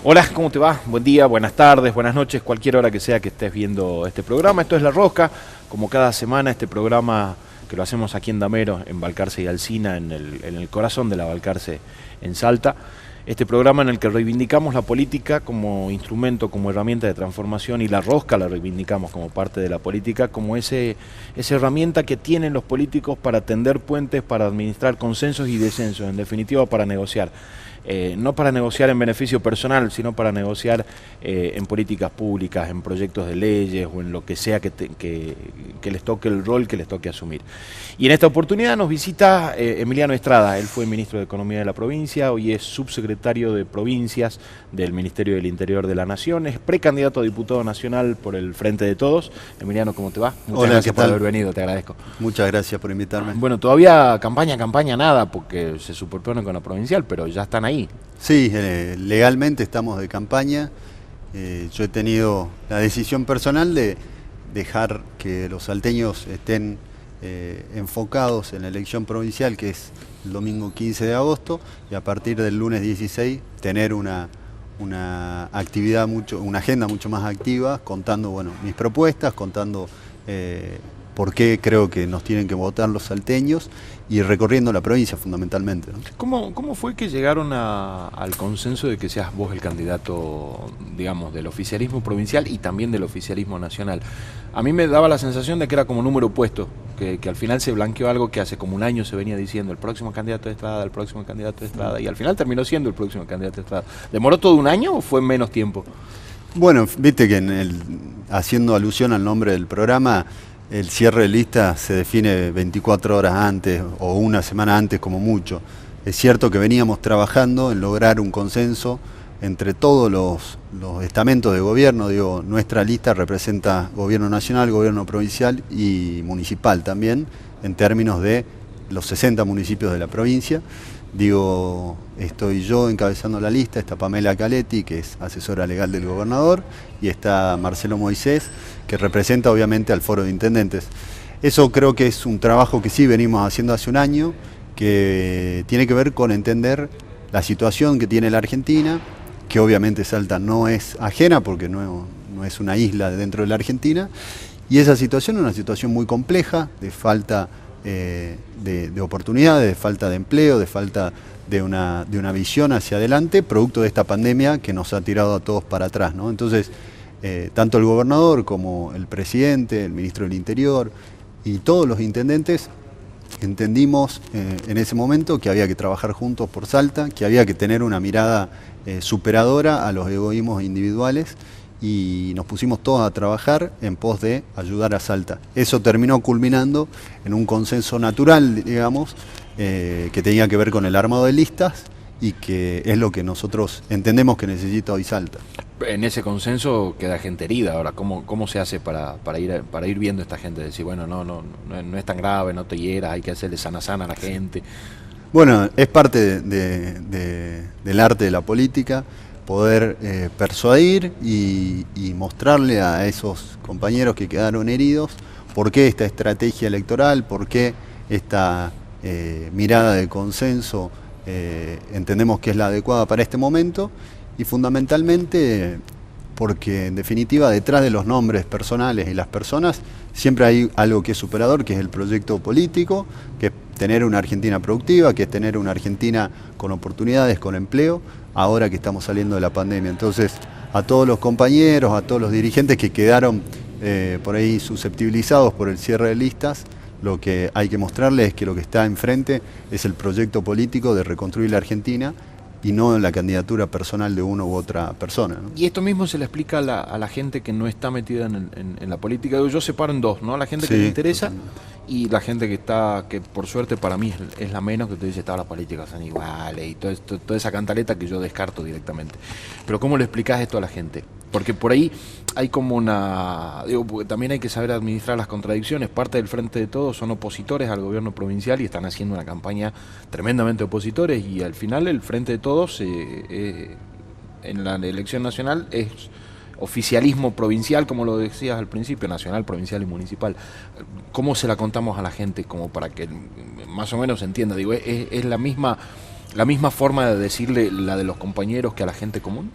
Hola, ¿cómo te va? Buen día, buenas tardes, buenas noches, cualquier hora que sea que estés viendo este programa. Esto es La Rosca, como cada semana este programa que lo hacemos aquí en Damero, en Balcarce y Alsina, en el corazón de la Balcarce, en Salta. Este programa en el que reivindicamos la política como instrumento, como herramienta de transformación, y la rosca la reivindicamos como parte de la política, como esa herramienta que tienen los políticos para tender puentes, para administrar consensos y desensos, en definitiva para negociar. No para negociar en beneficio personal, sino para negociar en políticas públicas, en proyectos de leyes o en lo que sea que les toque el rol que les toque asumir. Y en esta oportunidad nos visita Emiliano Estrada. Él fue ministro de Economía de la provincia, hoy es subsecretario de Provincias del Ministerio del Interior de la Nación, es precandidato a diputado nacional por el Frente de Todos. Emiliano, ¿cómo te va? Muchas gracias por haber venido, te agradezco. Muchas gracias por invitarme. Bueno, todavía campaña nada, porque se superpone con la provincial, pero ya están ahí. Sí, legalmente estamos de campaña. Yo he tenido la decisión personal de dejar que los salteños estén enfocados en la elección provincial, que es el domingo 15 de agosto, y a partir del lunes 16 tener una actividad una agenda mucho más activa, contando mis propuestas, contando por qué creo que nos tienen que votar los salteños y recorriendo la provincia fundamentalmente, ¿no? ¿Cómo fue que llegaron al consenso de que seas vos el candidato, digamos, del oficialismo provincial y también del oficialismo nacional? A mí me daba la sensación de que era como número opuesto, que al final se blanqueó algo que hace como un año se venía diciendo, el próximo candidato de Estrada, el próximo candidato de Estrada, y al final terminó siendo el próximo candidato de Estrada. ¿Demoró todo un año o fue menos tiempo? Bueno, viste que haciendo alusión al nombre del programa, el cierre de lista se define 24 horas antes o una semana antes como mucho. Es cierto que veníamos trabajando en lograr un consenso entre todos los estamentos de gobierno. Digo, nuestra lista representa gobierno nacional, gobierno provincial y municipal también, en términos de los 60 municipios de la provincia. Digo, estoy yo encabezando la lista, está Pamela Caletti, que es asesora legal del gobernador, y está Marcelo Moisés, que representa obviamente al Foro de Intendentes. Eso creo que es un trabajo que sí venimos haciendo hace un año, que tiene que ver con entender la situación que tiene la Argentina, que obviamente Salta no es ajena porque no es una isla dentro de la Argentina, y esa situación es una situación muy compleja, de falta de oportunidades, de falta de empleo, de falta de una visión hacia adelante, producto de esta pandemia que nos ha tirado a todos para atrás, ¿no? Entonces, tanto el gobernador como el presidente, el ministro del Interior y todos los intendentes entendimos en ese momento que había que trabajar juntos por Salta, que había que tener una mirada superadora a los egoísmos individuales, y nos pusimos todos a trabajar en pos de ayudar a Salta. Eso terminó culminando en un consenso natural, digamos, que tenía que ver con el armado de listas y que es lo que nosotros entendemos que necesita hoy Salta. En ese consenso queda gente herida. Ahora, ¿cómo se hace para ir viendo a esta gente? Decir, bueno, no es tan grave, no te hieras, hay que hacerle sana a la gente. Bueno, es parte del arte de la política, poder persuadir y mostrarle a esos compañeros que quedaron heridos por qué esta estrategia electoral, por qué esta mirada de consenso entendemos que es la adecuada para este momento, y fundamentalmente porque en definitiva detrás de los nombres personales y las personas siempre hay algo que es superador, que es el proyecto político, que es tener una Argentina productiva, que es tener una Argentina con oportunidades, con empleo, ahora que estamos saliendo de la pandemia. Entonces, a todos los compañeros, a todos los dirigentes que quedaron por ahí susceptibilizados por el cierre de listas, lo que hay que mostrarles es que lo que está enfrente es el proyecto político de reconstruir la Argentina y no la candidatura personal de uno u otra persona, ¿no? Y esto mismo se le explica a la gente que no está metida en la política. Yo separo en dos, ¿no? La gente que le interesa y la gente que por suerte para mí es la menos, que te dice, todas las políticas son iguales y toda esa cantaleta que yo descarto directamente. Pero ¿cómo le explicás esto a la gente? Porque por ahí hay como porque también hay que saber administrar las contradicciones. Parte del Frente de Todos son opositores al gobierno provincial y están haciendo una campaña tremendamente opositores, y al final el Frente de Todos en la elección nacional es oficialismo provincial, como lo decías al principio, nacional, provincial y municipal. ¿Cómo se la contamos a la gente como para que más o menos entienda? Digo, ¿es la misma forma de decirle la de los compañeros que a la gente común?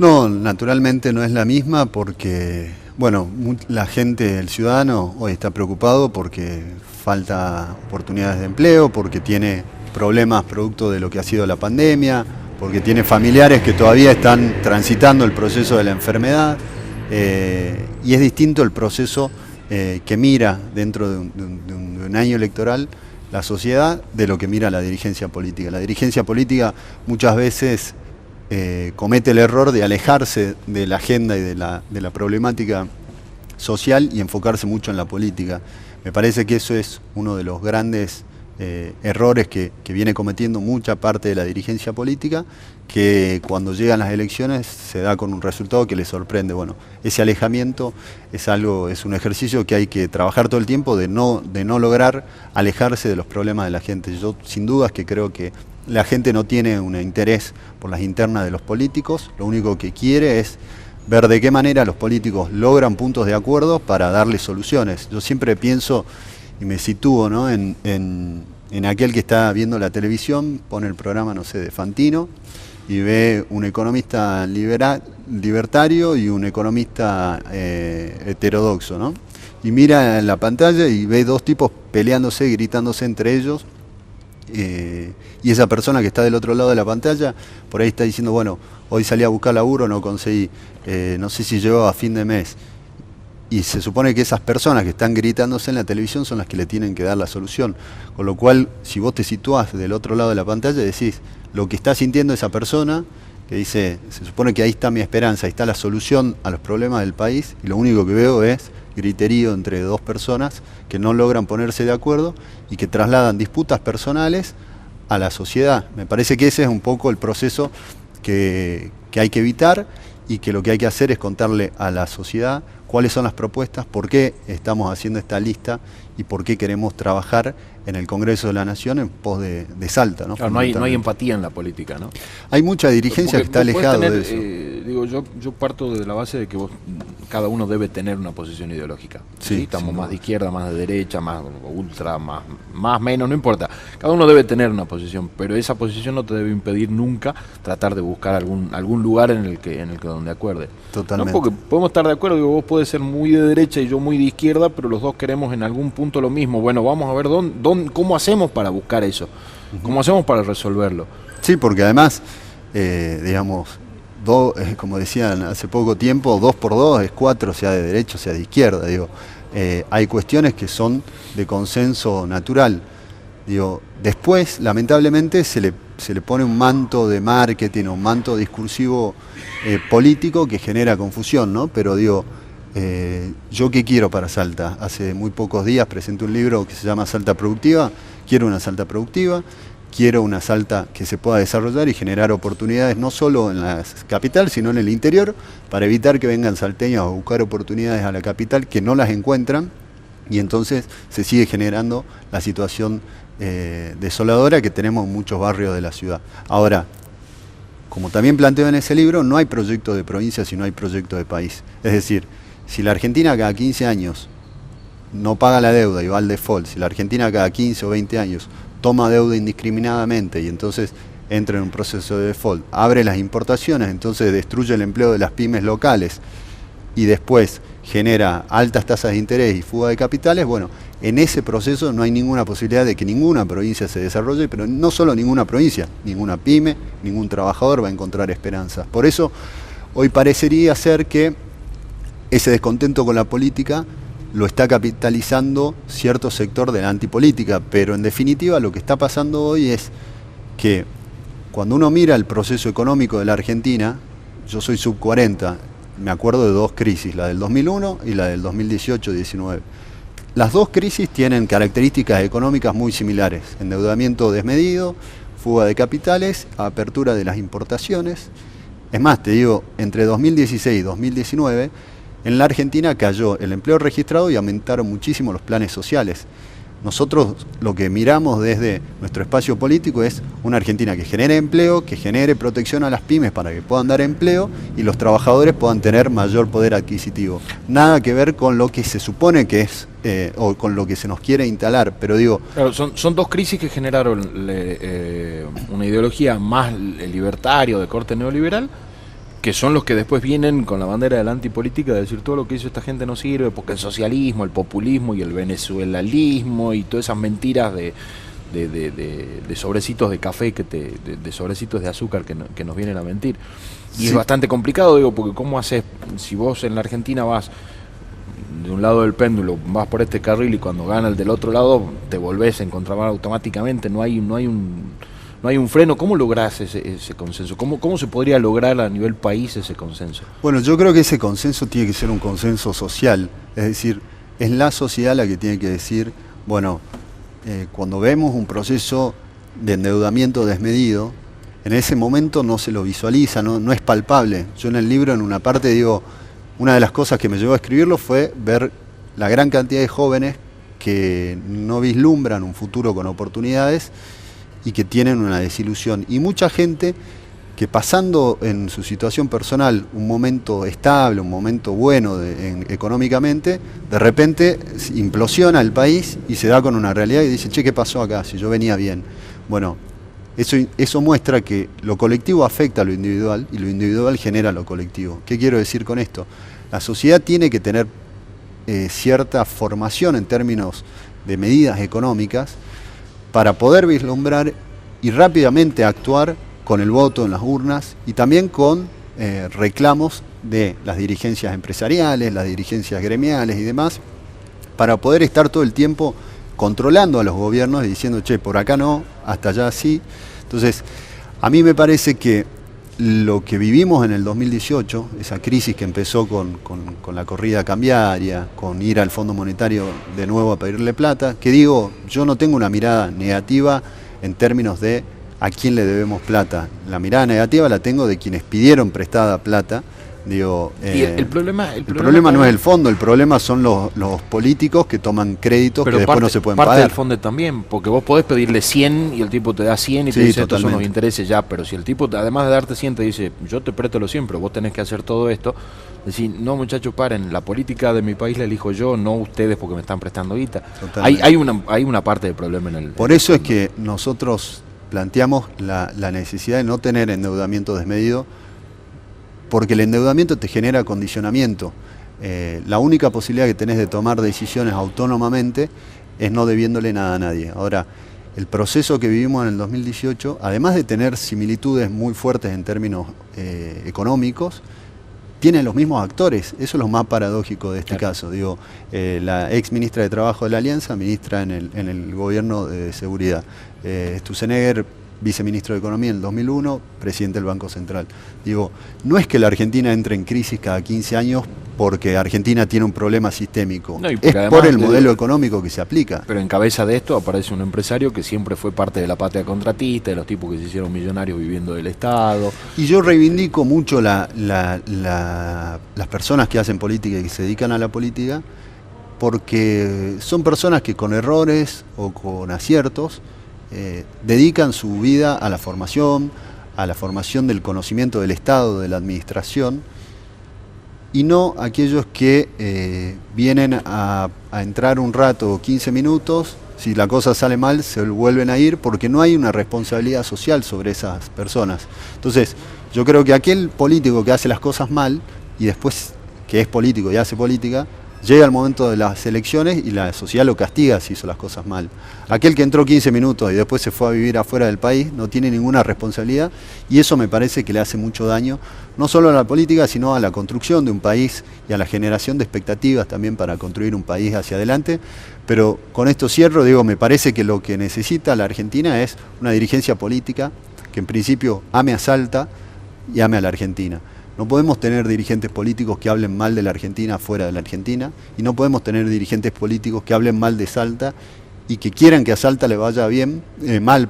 No, naturalmente no es la misma porque, bueno, la gente, el ciudadano hoy está preocupado porque falta oportunidades de empleo, porque tiene problemas producto de lo que ha sido la pandemia, porque tiene familiares que todavía están transitando el proceso de la enfermedad, y es distinto el proceso que mira dentro de un año electoral la sociedad de lo que mira la dirigencia política. La dirigencia política muchas veces comete el error de alejarse de la agenda y de la problemática social y enfocarse mucho en la política. Me parece que eso es uno de los grandes errores que viene cometiendo mucha parte de la dirigencia política, que cuando llegan las elecciones se da con un resultado que les sorprende. Bueno, ese alejamiento es un ejercicio que hay que trabajar todo el tiempo de no lograr alejarse de los problemas de la gente. Yo sin dudas que creo que la gente no tiene un interés por las internas de los políticos, lo único que quiere es ver de qué manera los políticos logran puntos de acuerdo para darle soluciones. Yo siempre pienso y me sitúo, ¿no?, en aquel que está viendo la televisión, pone el programa, no sé, de Fantino, y ve un economista libertario y un economista heterodoxo, ¿no? Y mira en la pantalla y ve dos tipos peleándose, gritándose entre ellos, y esa persona que está del otro lado de la pantalla, por ahí está diciendo, bueno, hoy salí a buscar laburo, no conseguí, no sé si llego a fin de mes. Y se supone que esas personas que están gritándose en la televisión son las que le tienen que dar la solución. Con lo cual, si vos te situás del otro lado de la pantalla, decís, lo que está sintiendo esa persona, que dice, se supone que ahí está mi esperanza, ahí está la solución a los problemas del país, y lo único que veo es griterío entre dos personas que no logran ponerse de acuerdo y que trasladan disputas personales a la sociedad. Me parece que ese es un poco el proceso que hay que evitar, y que lo que hay que hacer es contarle a la sociedad cuáles son las propuestas, por qué estamos haciendo esta lista y por qué queremos trabajar en el Congreso de la Nación en pos de Salta, ¿no? Claro, no hay empatía en la política, ¿no? Hay mucha dirigencia que está alejado de eso. Digo, yo parto de la base de que cada uno debe tener una posición ideológica. ¿Sí? Estamos más de izquierda, más de derecha, más ultra, más menos, no importa. Cada uno debe tener una posición, pero esa posición no te debe impedir nunca tratar de buscar algún lugar en el que donde acuerde. Totalmente. No, porque podemos estar de acuerdo, digo, vos podés ser muy de derecha y yo muy de izquierda, pero los dos queremos en algún punto lo mismo. Bueno, vamos a ver cómo hacemos para buscar eso, cómo hacemos para resolverlo. Sí, porque además, digamos, como decían hace poco tiempo, 2 por 2 es 4, sea de derecha, sea de izquierda. Digo, hay cuestiones que son de consenso natural. Digo, después, lamentablemente, se le pone un manto de marketing, un manto discursivo político que genera confusión, ¿no? Pero digo, ¿yo qué quiero para Salta? Hace muy pocos días presenté un libro que se llama Salta Productiva. Quiero una Salta productiva, quiero una Salta que se pueda desarrollar y generar oportunidades no solo en la capital, sino en el interior, para evitar que vengan salteños a buscar oportunidades a la capital que no las encuentran, y entonces se sigue generando la situación desoladora que tenemos en muchos barrios de la ciudad. Ahora, como también planteo en ese libro, no hay proyecto de provincia si no hay proyecto de país. Es decir, si la Argentina cada 15 años no paga la deuda y va al default, si la Argentina cada 15 o 20 años toma deuda indiscriminadamente y entonces entra en un proceso de default, abre las importaciones, entonces destruye el empleo de las pymes locales y después genera altas tasas de interés y fuga de capitales, bueno, en ese proceso no hay ninguna posibilidad de que ninguna provincia se desarrolle, pero no solo ninguna provincia, ninguna pyme, ningún trabajador va a encontrar esperanzas. Por eso, hoy parecería ser que ese descontento con la política lo está capitalizando cierto sector de la antipolítica, pero en definitiva lo que está pasando hoy es que cuando uno mira el proceso económico de la Argentina, yo soy sub 40, me acuerdo de 2 crisis, la del 2001 y la del 2018-19. Las 2 crisis tienen características económicas muy similares: endeudamiento desmedido, fuga de capitales, apertura de las importaciones. Es más, te digo, entre 2016 y 2019, en la Argentina cayó el empleo registrado y aumentaron muchísimo los planes sociales. Nosotros lo que miramos desde nuestro espacio político es una Argentina que genere empleo, que genere protección a las pymes para que puedan dar empleo y los trabajadores puedan tener mayor poder adquisitivo. Nada que ver con lo que se supone que es o con lo que se nos quiere instalar, pero digo... Claro, son 2 crisis que generaron una ideología más libertaria de corte neoliberal Que son los que después vienen con la bandera de la antipolítica de decir todo lo que hizo esta gente no sirve porque el socialismo, el populismo y el venezuelanismo y todas esas mentiras de sobrecitos de café, de sobrecitos de azúcar que nos vienen a mentir. Y sí, es bastante complicado, digo, porque ¿cómo haces? Si vos en la Argentina vas de un lado del péndulo, vas por este carril y cuando gana el del otro lado te volvés a encontrar automáticamente, no hay un freno. ¿Cómo lográs ese consenso? ¿Cómo se podría lograr a nivel país ese consenso? Bueno, yo creo que ese consenso tiene que ser un consenso social, es decir, es la sociedad la que tiene que decir, bueno, cuando vemos un proceso de endeudamiento desmedido, en ese momento no se lo visualiza, no es palpable. Yo en el libro, en una parte, digo, una de las cosas que me llevó a escribirlo fue ver la gran cantidad de jóvenes que no vislumbran un futuro con oportunidades y que tienen una desilusión. Y mucha gente que pasando en su situación personal un momento estable, un momento bueno económicamente, de repente implosiona el país y se da con una realidad y dice, che, ¿qué pasó acá? Si yo venía bien. Bueno, eso muestra que lo colectivo afecta a lo individual y lo individual genera lo colectivo. ¿Qué quiero decir con esto? La sociedad tiene que tener cierta formación en términos de medidas económicas para poder vislumbrar y rápidamente actuar con el voto en las urnas y también con reclamos de las dirigencias empresariales, las dirigencias gremiales y demás, para poder estar todo el tiempo controlando a los gobiernos y diciendo, che, por acá no, hasta allá sí. Entonces, a mí me parece que lo que vivimos en el 2018, esa crisis que empezó con la corrida cambiaria, con ir al Fondo Monetario de nuevo a pedirle plata, que digo, yo no tengo una mirada negativa en términos de a quién le debemos plata. La mirada negativa la tengo de quienes pidieron prestada plata. Digo, y el problema no es el fondo, el problema son los políticos que toman créditos que después no se pueden pagar. Parte del fondo también, porque vos podés pedirle 100 y el tipo te da 100 y te dice estos son los intereses ya, pero si el tipo además de darte 100 te dice yo te presto los 100, pero vos tenés que hacer todo esto, decir, no muchachos, paren, la política de mi país la elijo yo, no ustedes porque me están prestando guita. Hay una parte del problema en el... Por eso es que nosotros planteamos la necesidad de no tener endeudamiento desmedido, porque el endeudamiento te genera condicionamiento. La única posibilidad que tenés de tomar decisiones autónomamente es no debiéndole nada a nadie. Ahora, el proceso que vivimos en el 2018, además de tener similitudes muy fuertes en términos económicos, tiene los mismos actores. Eso es lo más paradójico de este caso. Digo, la ex ministra de Trabajo de la Alianza, ministra en el gobierno de Seguridad. Sturzenegger, viceministro de Economía en el 2001, presidente del Banco Central. Digo, no es que la Argentina entre en crisis cada 15 años porque Argentina tiene un problema sistémico, no, es por el modelo económico que se aplica. Pero en cabeza de esto aparece un empresario que siempre fue parte de la patria contratista, de los tipos que se hicieron millonarios viviendo del Estado. Y yo reivindico mucho las personas que hacen política y que se dedican a la política, porque son personas que con errores o con aciertos dedican su vida a la formación del conocimiento del Estado, de la administración, y no aquellos que vienen a entrar un rato, 15 minutos, si la cosa sale mal se vuelven a ir porque no hay una responsabilidad social sobre esas personas. Entonces, yo creo que aquel político que hace las cosas mal y después que es político y hace política, llega el momento de las elecciones y la sociedad lo castiga si hizo las cosas mal. Aquel que entró 15 minutos y después se fue a vivir afuera del país no tiene ninguna responsabilidad y eso me parece que le hace mucho daño, no solo a la política, sino a la construcción de un país y a la generación de expectativas también para construir un país hacia adelante. Pero con esto cierro, digo, me parece que lo que necesita la Argentina es una dirigencia política que en principio ame a Salta y ame a la Argentina. No podemos tener dirigentes políticos que hablen mal de la Argentina fuera de la Argentina y no podemos tener dirigentes políticos que hablen mal de Salta y que quieran que a Salta le vaya mal,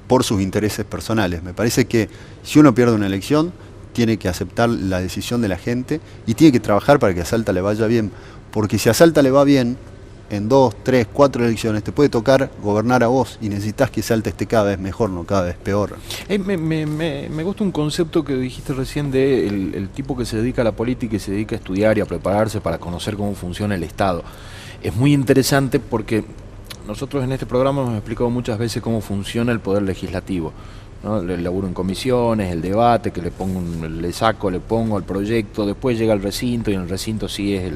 por sus intereses personales. Me parece que si uno pierde una elección, tiene que aceptar la decisión de la gente y tiene que trabajar para que a Salta le vaya bien, porque si a Salta le va bien, en 2, 3, 4 elecciones te puede tocar gobernar a vos y necesitas que Salta esté cada vez mejor, no cada vez peor. Me gusta un concepto que dijiste recién de el tipo que se dedica a la política y se dedica a estudiar y a prepararse para conocer cómo funciona el Estado. Es muy interesante porque nosotros en este programa hemos explicado muchas veces cómo funciona el poder legislativo. ¿no? El laburo en comisiones, el debate, que le pongo el proyecto, después llega el recinto y en el recinto sí es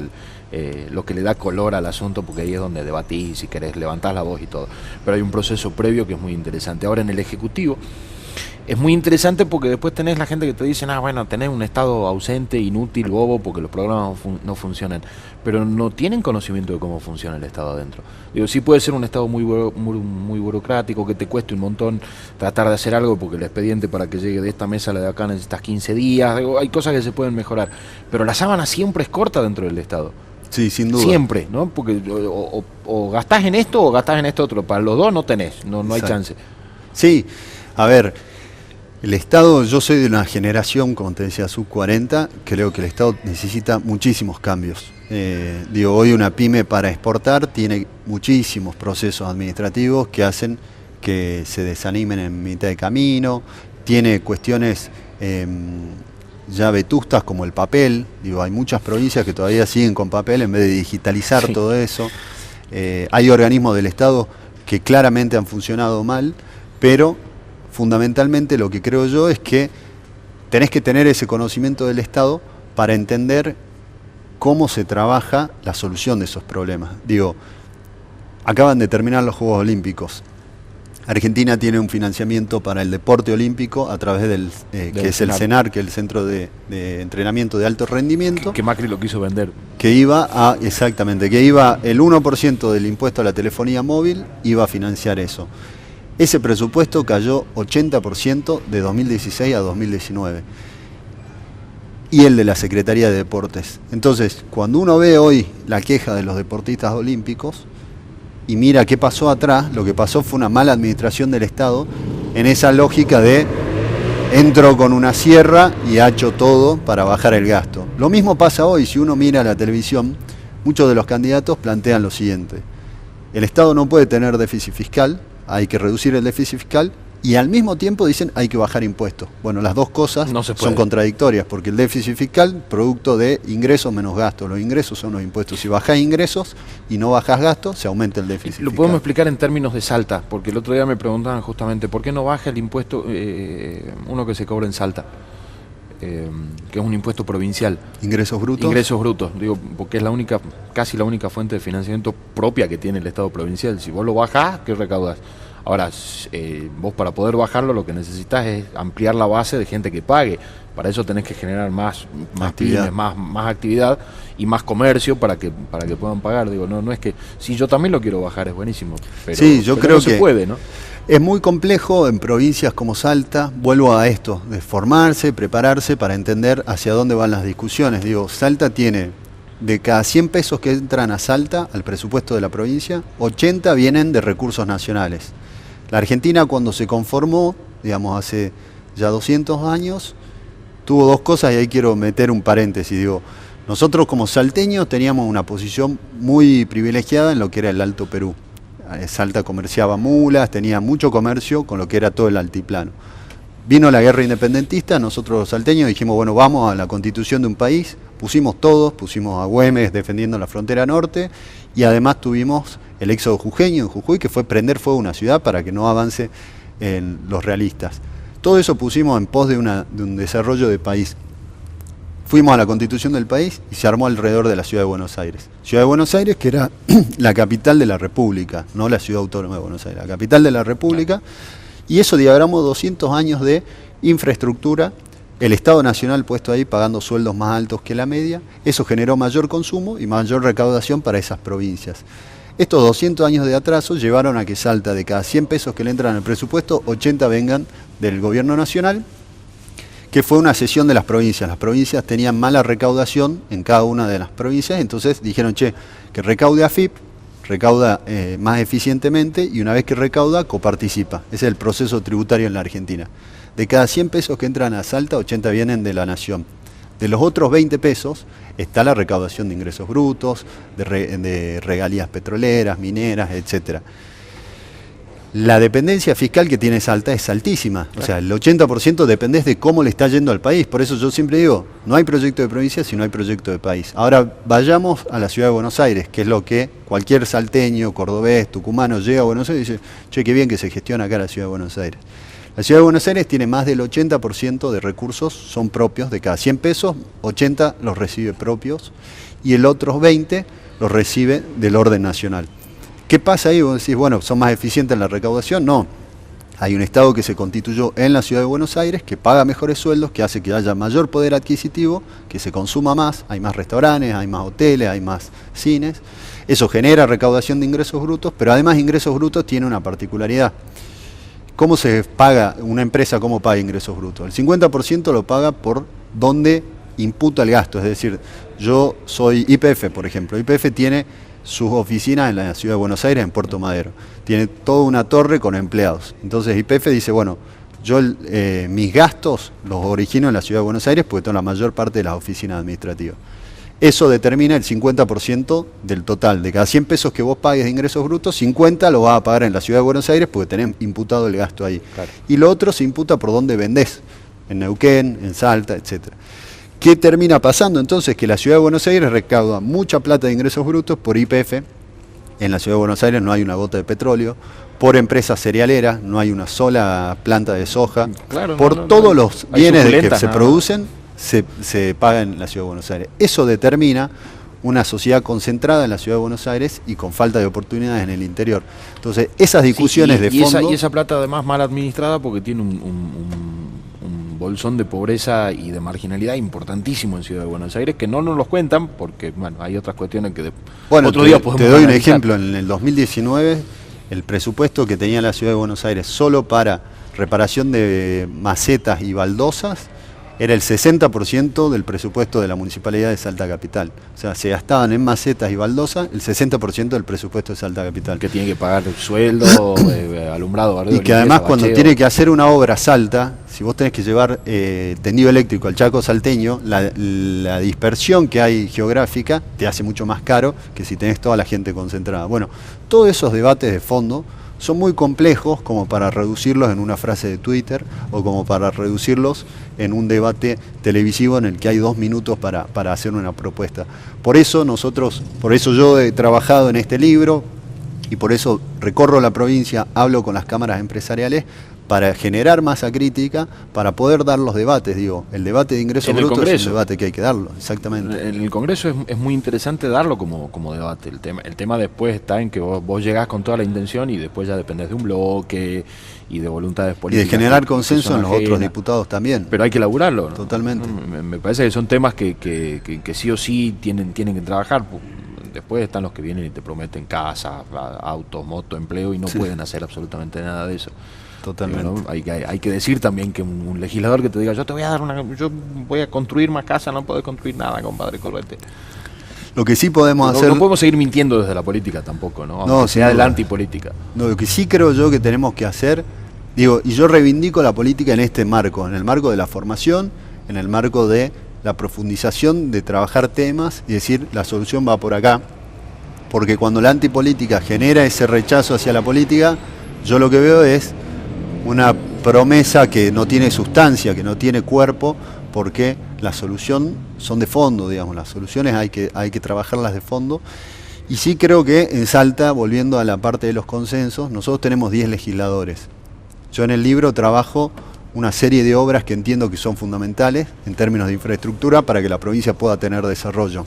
lo que le da color al asunto, porque ahí es donde debatís, si querés, levantás la voz y todo. Pero hay un proceso previo que es muy interesante. Ahora en el Ejecutivo es muy interesante porque después tenés la gente que te dice, bueno, tenés un Estado ausente, inútil, bobo, porque los programas no funcionan, pero no tienen conocimiento de cómo funciona el Estado adentro. Digo, sí puede ser un Estado muy burocrático, que te cueste un montón tratar de hacer algo, porque el expediente para que llegue de esta mesa a la de acá necesitas 15 días, digo, hay cosas que se pueden mejorar, pero la sábana siempre es corta dentro del Estado. Sí, sin duda. Siempre, ¿no? Porque o gastás en esto o gastás en esto otro, para los dos no tenés, no hay chance. Sí, a ver... El Estado, yo soy de una generación, como te decía, sub 40, creo que el Estado necesita muchísimos cambios. Hoy una pyme para exportar tiene muchísimos procesos administrativos que hacen que se desanimen en mitad de camino, tiene cuestiones ya vetustas como el papel, hay muchas provincias que todavía siguen con papel en vez de digitalizar todo eso. Hay organismos del Estado que claramente han funcionado mal, pero... Fundamentalmente lo que creo yo es que tenés que tener ese conocimiento del Estado para entender cómo se trabaja la solución de esos problemas. Acaban de terminar los Juegos Olímpicos. Argentina tiene un financiamiento para el deporte olímpico a través del que es el CENAR, que es el Centro de Entrenamiento de Alto Rendimiento. Que Macri lo quiso vender. Que iba el 1% del impuesto a la telefonía móvil iba a financiar eso. Ese presupuesto cayó 80% de 2016 a 2019. Y el de la Secretaría de Deportes. Entonces, cuando uno ve hoy la queja de los deportistas olímpicos y mira qué pasó atrás, lo que pasó fue una mala administración del Estado en esa lógica de entro con una sierra y hacho todo para bajar el gasto. Lo mismo pasa hoy, si uno mira la televisión, muchos de los candidatos plantean lo siguiente: el Estado no puede tener déficit fiscal, hay que reducir el déficit fiscal, y al mismo tiempo dicen hay que bajar impuestos. Bueno, las dos cosas son contradictorias, porque el déficit fiscal, producto de ingresos menos gastos. Los ingresos son los impuestos. Si bajás ingresos y no bajás gastos, se aumenta el déficit fiscal. Lo podemos explicar en términos de Salta, porque el otro día me preguntaban justamente, ¿por qué no baja el impuesto uno que se cobra en Salta? Que es un impuesto provincial. ¿Ingresos brutos? Ingresos brutos, porque es casi la única fuente de financiamiento propia que tiene el Estado provincial. Si vos lo bajás, ¿qué recaudás? Ahora, vos para poder bajarlo lo que necesitas es ampliar la base de gente que pague. Para eso tenés que generar más pymes, más actividad y más comercio para que puedan pagar. No es que, si yo también lo quiero bajar, es buenísimo. Pero, sí, yo creo no se puede, ¿no? Es muy complejo en provincias como Salta, vuelvo a esto, de formarse, prepararse para entender hacia dónde van las discusiones. Salta tiene, de cada 100 pesos que entran a Salta, al presupuesto de la provincia, 80 vienen de recursos nacionales. La Argentina, cuando se conformó, hace ya 200 años, tuvo dos cosas, y ahí quiero meter un paréntesis. Nosotros como salteños teníamos una posición muy privilegiada en lo que era el Alto Perú. Salta comerciaba mulas, tenía mucho comercio con lo que era todo el altiplano. Vino la guerra independentista, nosotros los salteños dijimos, bueno, vamos a la constitución de un país, pusimos a Güemes defendiendo la frontera norte, y además tuvimos el éxodo jujeño en Jujuy, que fue prender fuego a una ciudad para que no avance en los realistas. Todo eso pusimos en pos de un desarrollo de país. Fuimos a la constitución del país y se armó alrededor de la ciudad de Buenos Aires. Ciudad de Buenos Aires, que era la capital de la República, no la ciudad autónoma de Buenos Aires, la capital de la República. Y eso diagramó 200 años de infraestructura, el Estado Nacional puesto ahí pagando sueldos más altos que la media. Eso generó mayor consumo y mayor recaudación para esas provincias. Estos 200 años de atraso llevaron a que Salta, de cada 100 pesos que le entran al presupuesto, 80 vengan del gobierno nacional, que fue una cesión de las provincias. Las provincias tenían mala recaudación en cada una de las provincias, entonces dijeron, que recaude AFIP, recauda más eficientemente, y una vez que recauda, coparticipa. Ese es el proceso tributario en la Argentina. De cada 100 pesos que entran a Salta, 80 vienen de la nación. De los otros 20 pesos está la recaudación de ingresos brutos, de regalías petroleras, mineras, etc. La dependencia fiscal que tiene Salta es altísima. Claro. O sea, el 80% dependés de cómo le está yendo al país. Por eso yo siempre digo, no hay proyecto de provincia si no hay proyecto de país. Ahora vayamos a la ciudad de Buenos Aires, que es lo que cualquier salteño, cordobés, tucumano llega a Buenos Aires y dice, qué bien que se gestiona acá la ciudad de Buenos Aires. La Ciudad de Buenos Aires tiene más del 80% de recursos son propios, de cada 100 pesos, 80 los recibe propios y el otro 20 los recibe del orden nacional. ¿Qué pasa ahí? Vos decís, bueno, ¿son más eficientes en la recaudación? No. Hay un Estado que se constituyó en la Ciudad de Buenos Aires, que paga mejores sueldos, que hace que haya mayor poder adquisitivo, que se consuma más, hay más restaurantes, hay más hoteles, hay más cines. Eso genera recaudación de ingresos brutos, pero además ingresos brutos tiene una particularidad. ¿Cómo se paga una empresa? ¿Cómo paga ingresos brutos? El 50% lo paga por donde imputa el gasto, es decir, yo soy YPF, por ejemplo. YPF tiene sus oficinas en la Ciudad de Buenos Aires, en Puerto Madero. Tiene toda una torre con empleados. Entonces YPF dice, bueno, yo mis gastos los origino en la Ciudad de Buenos Aires porque tengo la mayor parte de las oficinas administrativas. Eso determina el 50% del total. De cada 100 pesos que vos pagues de ingresos brutos, 50 lo vas a pagar en la Ciudad de Buenos Aires porque tenés imputado el gasto ahí. Claro. Y lo otro se imputa por dónde vendés, en Neuquén, en Salta, etc. ¿Qué termina pasando entonces? Que la Ciudad de Buenos Aires recauda mucha plata de ingresos brutos por YPF. En la Ciudad de Buenos Aires no hay una gota de petróleo. Por empresas cerealeras no hay una sola planta de soja. Claro, por todos los bienes que se producen, se paga en la Ciudad de Buenos Aires. Eso determina una sociedad concentrada en la Ciudad de Buenos Aires y con falta de oportunidades en el interior. Entonces, esas discusiones de fondo... Y esa plata además mal administrada porque tiene un bolsón de pobreza y de marginalidad importantísimo en Ciudad de Buenos Aires, que no nos los cuentan porque, bueno, hay otras cuestiones que otro día podemos te doy un ejemplo. En el 2019, el presupuesto que tenía la Ciudad de Buenos Aires solo para reparación de macetas y baldosas era el 60% del presupuesto de la Municipalidad de Salta Capital. O sea, se gastaban en macetas y baldosas el 60% del presupuesto de Salta Capital. Que tiene que pagar sueldo, alumbrado, verdad. Y que además cuando tiene que hacer una obra Salta, si vos tenés que llevar tendido eléctrico al Chaco salteño, la dispersión que hay geográfica te hace mucho más caro que si tenés toda la gente concentrada. Bueno, todos esos debates de fondo son muy complejos como para reducirlos en una frase de Twitter o como para reducirlos en un debate televisivo en el que hay 2 minutos para hacer una propuesta. Por eso yo he trabajado en este libro y por eso recorro la provincia, hablo con las cámaras empresariales para generar masa crítica, para poder dar los debates. Digo, el debate de ingresos brutos es un debate que hay que darlo, exactamente. En el Congreso es muy interesante darlo como debate. El tema después está en que vos llegás con toda la intención y después ya dependés de un bloque y de voluntades políticas. Y de generar consenso en los otros diputados también. Pero hay que elaborarlo, ¿no? Totalmente. Me parece que son temas que sí o sí tienen que trabajar. Después están los que vienen y te prometen casas, autos, moto, empleo y no pueden hacer absolutamente nada de eso. Totalmente. ¿No? Hay que decir también que un legislador que te diga, yo voy a construir más casa, no puedo construir nada, compadre, correte. Lo que sí podemos hacer... No podemos seguir mintiendo desde la política tampoco, ¿no? Aunque sea de la antipolítica. No, lo que sí creo yo que tenemos que hacer, y yo reivindico la política en este marco, en el marco de la formación, en el marco de la profundización, de trabajar temas y decir, la solución va por acá, porque cuando la antipolítica genera ese rechazo hacia la política, yo lo que veo es una promesa que no tiene sustancia, que no tiene cuerpo, porque la solución son de fondo, digamos, las soluciones hay que trabajarlas de fondo. Y sí creo que en Salta, volviendo a la parte de los consensos, nosotros tenemos 10 legisladores. Yo en el libro trabajo una serie de obras que entiendo que son fundamentales en términos de infraestructura para que la provincia pueda tener desarrollo.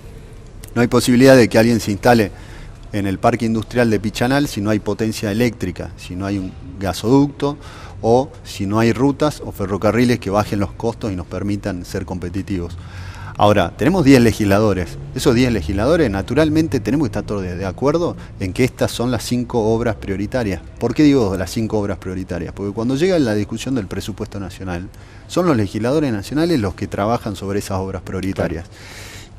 No hay posibilidad de que alguien se instale en el parque industrial de Pichanal si no hay potencia eléctrica, si no hay un gasoducto o si no hay rutas o ferrocarriles que bajen los costos y nos permitan ser competitivos. Ahora, tenemos 10 legisladores. Esos 10 legisladores, naturalmente, tenemos que estar todos de acuerdo en que estas son las 5 obras prioritarias. ¿Por qué digo las 5 obras prioritarias? Porque cuando llega la discusión del presupuesto nacional, son los legisladores nacionales los que trabajan sobre esas obras prioritarias.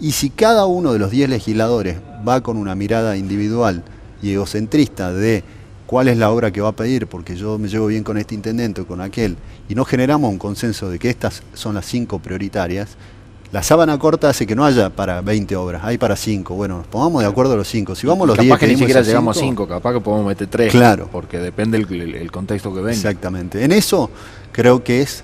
Y si cada uno de los 10 legisladores va con una mirada individual y egocentrista de cuál es la obra que va a pedir, porque yo me llevo bien con este intendente o con aquel, y no generamos un consenso de que estas son las 5 prioritarias, la sábana corta hace que no haya para 20 obras, hay para 5. Bueno, nos pongamos de acuerdo los 5. Si vamos los 10, capaz que ni siquiera llegamos a 5, capaz que podemos meter 3. Claro. Porque depende el contexto que venga. Exactamente. En eso creo que es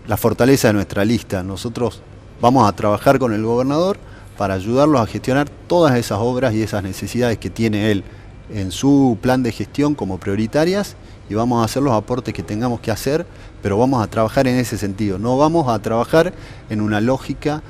la fortaleza de nuestra lista. Nosotros vamos a trabajar con el gobernador para ayudarlos a gestionar todas esas obras y esas necesidades que tiene él en su plan de gestión como prioritarias y vamos a hacer los aportes que tengamos que hacer, pero vamos a trabajar en ese sentido. No vamos a trabajar en una lógica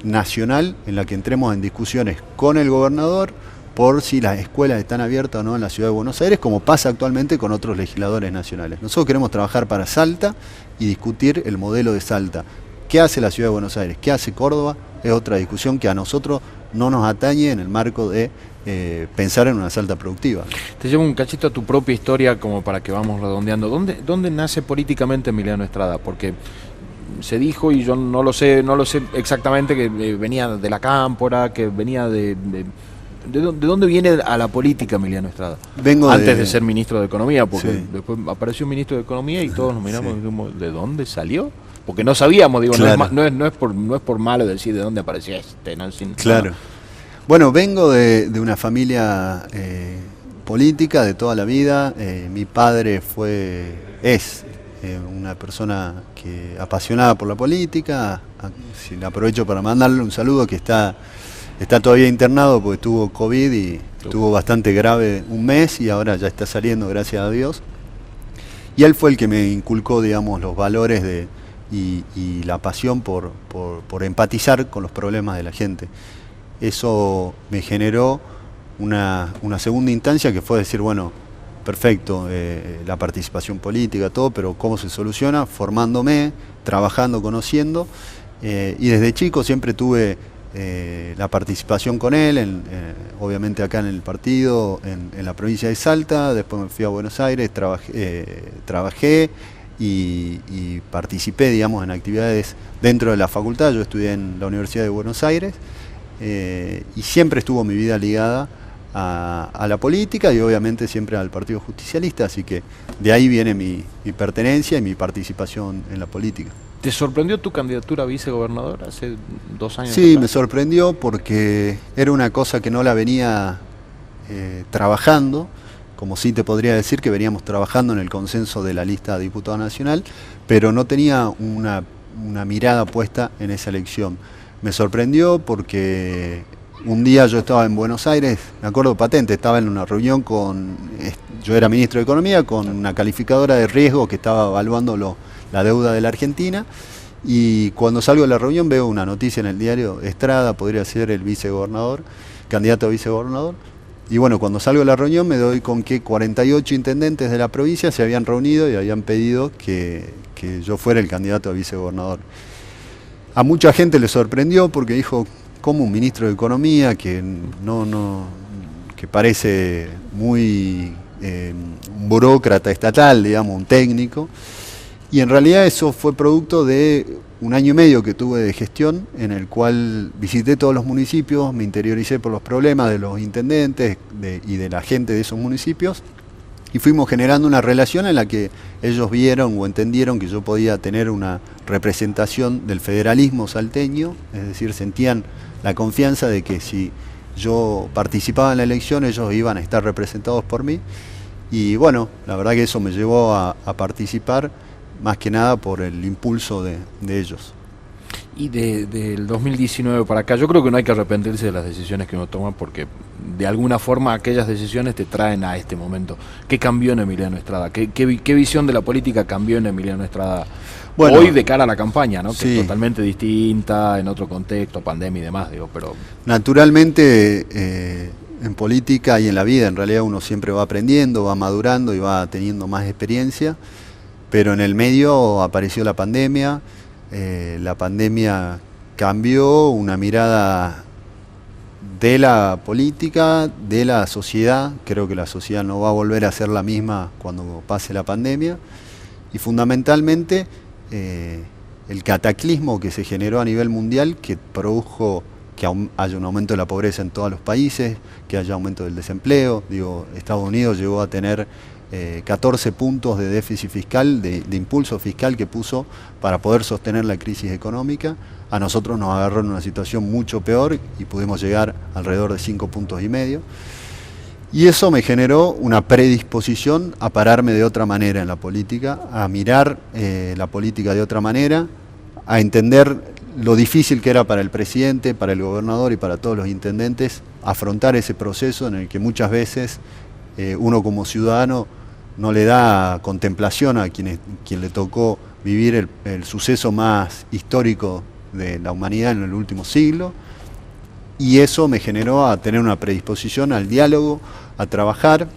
nacional en la que entremos en discusiones con el gobernador por si las escuelas están abiertas o no en la ciudad de Buenos Aires, como pasa actualmente con otros legisladores nacionales. Nosotros queremos trabajar para Salta y discutir el modelo de Salta. ¿Qué hace la ciudad de Buenos Aires? ¿Qué hace Córdoba? Es otra discusión que a nosotros no nos atañe en el marco de pensar en una Salta productiva. Te llevo un cachito a tu propia historia como para que vamos redondeando. ¿Dónde nace políticamente Emiliano Estrada? Porque se dijo, y yo no lo sé exactamente, que venía de la Cámpora, que venía ¿De dónde viene a la política Emiliano Estrada? Antes de ser ministro de Economía, porque después apareció ministro de Economía y todos nos miramos y dijimos, ¿de dónde salió? Porque no sabíamos, digo, claro. no es por malo decir de dónde apareció ¿no? Claro. Bueno, vengo de una familia política de toda la vida. Mi padre es una persona apasionada por la política. Si le aprovecho para mandarle un saludo, que está todavía internado porque tuvo COVID y estuvo bastante grave un mes y ahora ya está saliendo, gracias a Dios. Y él fue el que me inculcó, digamos, los valores y la pasión por empatizar con los problemas de la gente. Eso me generó una segunda instancia que fue decir, bueno, perfecto, la participación política, todo, pero ¿cómo se soluciona? Formándome, trabajando, conociendo. Y desde chico siempre tuve la participación con él, obviamente acá en el partido, en la provincia de Salta. Después me fui a Buenos Aires, trabajé y participé, digamos, en actividades dentro de la facultad. Yo estudié en la Universidad de Buenos Aires y siempre estuvo mi vida ligada a la política y obviamente siempre al Partido Justicialista, así que de ahí viene mi pertenencia y mi participación en la política. ¿Te sorprendió tu candidatura a vicegobernador hace 2 años? Sí, me sorprendió porque era una cosa que no la venía trabajando, como sí te podría decir que veníamos trabajando en el consenso de la lista de diputado nacional, pero no tenía una mirada puesta en esa elección. Me sorprendió porque un día yo estaba en Buenos Aires, me acuerdo patente, estaba en una reunión yo era ministro de Economía, con una calificadora de riesgo que estaba evaluando la deuda de la Argentina, y cuando salgo de la reunión veo una noticia en el diario: Estrada podría ser el vicegobernador, candidato a vicegobernador. Y bueno, cuando salgo de la reunión me doy con que 48 intendentes de la provincia se habían reunido y habían pedido que yo fuera el candidato a vicegobernador. A mucha gente le sorprendió porque dijo, ¿cómo un ministro de Economía que parece muy un burócrata estatal, digamos, un técnico? Y en realidad eso fue producto de 1 año y medio que tuve de gestión, en el cual visité todos los municipios, me interioricé por los problemas de los intendentes y de la gente de esos municipios, y fuimos generando una relación en la que ellos vieron o entendieron que yo podía tener una representación del federalismo salteño, es decir, sentían la confianza de que si yo participaba en la elección ellos iban a estar representados por mí. Y bueno, la verdad que eso me llevó a participar, más que nada por el impulso de ellos. Y del 2019 para acá, yo creo que no hay que arrepentirse de las decisiones que uno toma, porque de alguna forma aquellas decisiones te traen a este momento. ¿Qué cambió en Emiliano Estrada? ¿Qué visión de la política cambió en Emiliano Estrada hoy de cara a la campaña, ¿no? Sí. Que es totalmente distinta, en otro contexto, pandemia y demás, digo, pero... Naturalmente, en política y en la vida, en realidad uno siempre va aprendiendo, va madurando y va teniendo más experiencia, pero en el medio apareció la pandemia. La pandemia cambió una mirada de la política, de la sociedad. Creo que la sociedad no va a volver a ser la misma cuando pase la pandemia. Y fundamentalmente el cataclismo que se generó a nivel mundial, que produjo que haya un aumento de la pobreza en todos los países, que haya aumento del desempleo. Digo, Estados Unidos llegó a tener 14 puntos de déficit fiscal, de impulso fiscal que puso para poder sostener la crisis económica. A nosotros nos agarró en una situación mucho peor y pudimos llegar alrededor de 5,5 puntos. Y eso me generó una predisposición a pararme de otra manera en la política, a mirar la política de otra manera, a entender lo difícil que era para el presidente, para el gobernador y para todos los intendentes afrontar ese proceso en el que muchas veces uno como ciudadano no le da contemplación a quien le tocó vivir el suceso más histórico de la humanidad en el último siglo, y eso me generó a tener una predisposición al diálogo, a trabajar,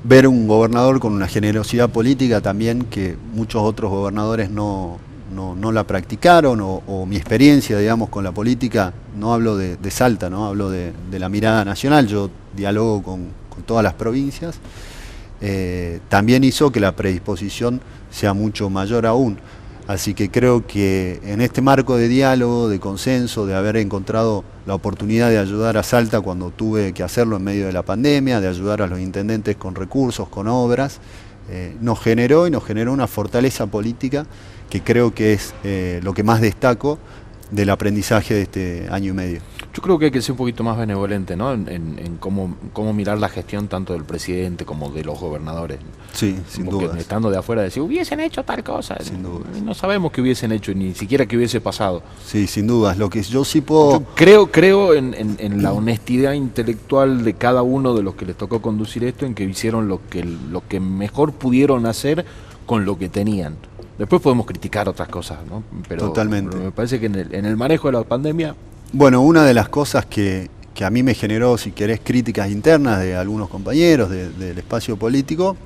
ver un gobernador con una generosidad política también que muchos otros gobernadores no la practicaron, o mi experiencia, digamos, con la política, no hablo de Salta, ¿no? Hablo de la mirada nacional, yo dialogo con todas las provincias, también hizo que la predisposición sea mucho mayor aún. Así que creo que en este marco de diálogo, de consenso, de haber encontrado la oportunidad de ayudar a Salta cuando tuve que hacerlo en medio de la pandemia, de ayudar a los intendentes con recursos, con obras, nos generó una fortaleza política que creo que es lo que más destaco del aprendizaje de este año y medio. Yo creo que hay que ser un poquito más benevolente, ¿no? En cómo mirar la gestión tanto del presidente como de los gobernadores. Sí, sin duda. Porque estando de afuera decir, hubiesen hecho tal cosa. Sin duda. No sabemos qué hubiesen hecho, ni siquiera qué hubiese pasado. Sí, sin dudas. Lo que yo sí puedo... Yo creo en la honestidad intelectual de cada uno de los que les tocó conducir esto, en que hicieron lo que mejor pudieron hacer con lo que tenían. Después podemos criticar otras cosas, ¿no? Totalmente. Pero me parece que en el manejo de la pandemia... Bueno, una de las cosas que a mí me generó, si querés, críticas internas de algunos compañeros del espacio político,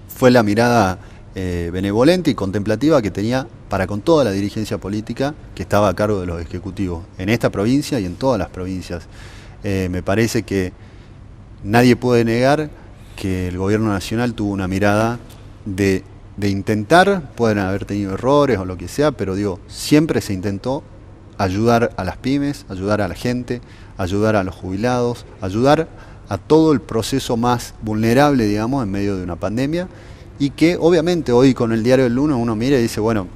fue la mirada benevolente y contemplativa que tenía para con toda la dirigencia política que estaba a cargo de los ejecutivos, en esta provincia y en todas las provincias. Me parece que nadie puede negar que el gobierno nacional tuvo una mirada de intentar, pueden haber tenido errores o lo que sea, pero digo, siempre se intentó ayudar a las pymes, ayudar a la gente, ayudar a los jubilados, ayudar a todo el proceso más vulnerable, digamos, en medio de una pandemia, y que obviamente hoy con el diario del lunes uno mira y dice, bueno,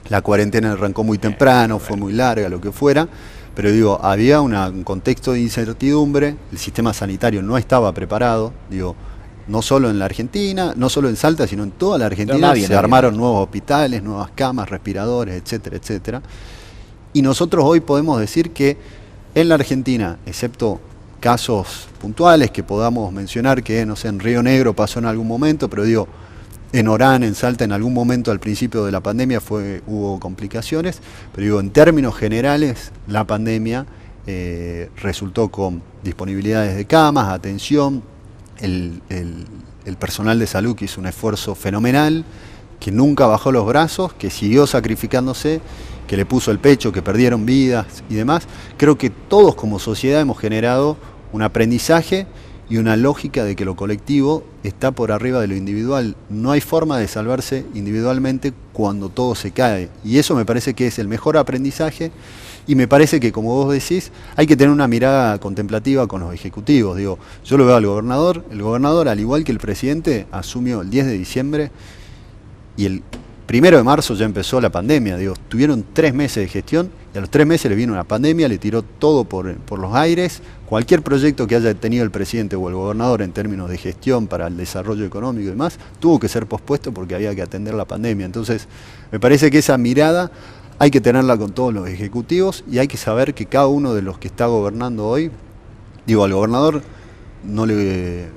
la cuarentena arrancó muy temprano, fue muy larga, lo que fuera, pero digo, había un contexto de incertidumbre, el sistema sanitario no estaba preparado, digo, no solo en la Argentina, no solo en Salta, sino en toda la Argentina, se armaron nuevos hospitales, nuevas camas, respiradores, etcétera, etcétera. Y nosotros hoy podemos decir que en la Argentina, excepto casos puntuales que podamos mencionar, que no sé, en Río Negro pasó en algún momento, pero digo, en Orán, en Salta, en algún momento al principio de la pandemia hubo complicaciones, pero digo, en términos generales, la pandemia resultó con disponibilidades de camas, atención, el personal de salud que hizo un esfuerzo fenomenal, que nunca bajó los brazos, que siguió sacrificándose, que le puso el pecho, que perdieron vidas y demás. Creo que todos como sociedad hemos generado un aprendizaje y una lógica de que lo colectivo está por arriba de lo individual. No hay forma de salvarse individualmente cuando todo se cae. Y eso me parece que es el mejor aprendizaje, y me parece que, como vos decís, hay que tener una mirada contemplativa con los ejecutivos. Digo, yo lo veo al gobernador, el gobernador, al igual que el presidente, asumió el 10 de diciembre y el 1 de marzo ya empezó la pandemia. Digo, tuvieron 3 meses de gestión y a los 3 meses le vino una pandemia, le tiró todo por los aires. Cualquier proyecto que haya tenido el presidente o el gobernador en términos de gestión para el desarrollo económico y demás, tuvo que ser pospuesto porque había que atender la pandemia. Entonces, me parece que esa mirada hay que tenerla con todos los ejecutivos, y hay que saber que cada uno de los que está gobernando hoy, digo, al gobernador no le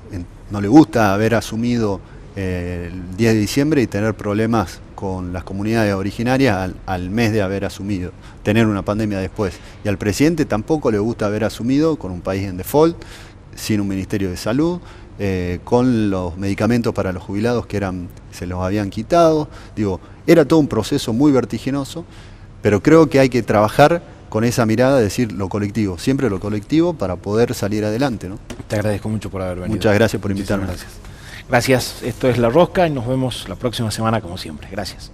gusta haber asumido el 10 de diciembre y tener problemas con las comunidades originarias al mes de haber asumido, tener una pandemia después. Y al presidente tampoco le gusta haber asumido con un país en default, sin un ministerio de salud, con los medicamentos para los jubilados que se los habían quitado. Digo, era todo un proceso muy vertiginoso, pero creo que hay que trabajar con esa mirada de decir lo colectivo, siempre lo colectivo, para poder salir adelante, ¿no? Te agradezco mucho por haber venido. Muchas gracias por invitarme. Gracias. Gracias, esto es La Rosca y nos vemos la próxima semana como siempre. Gracias.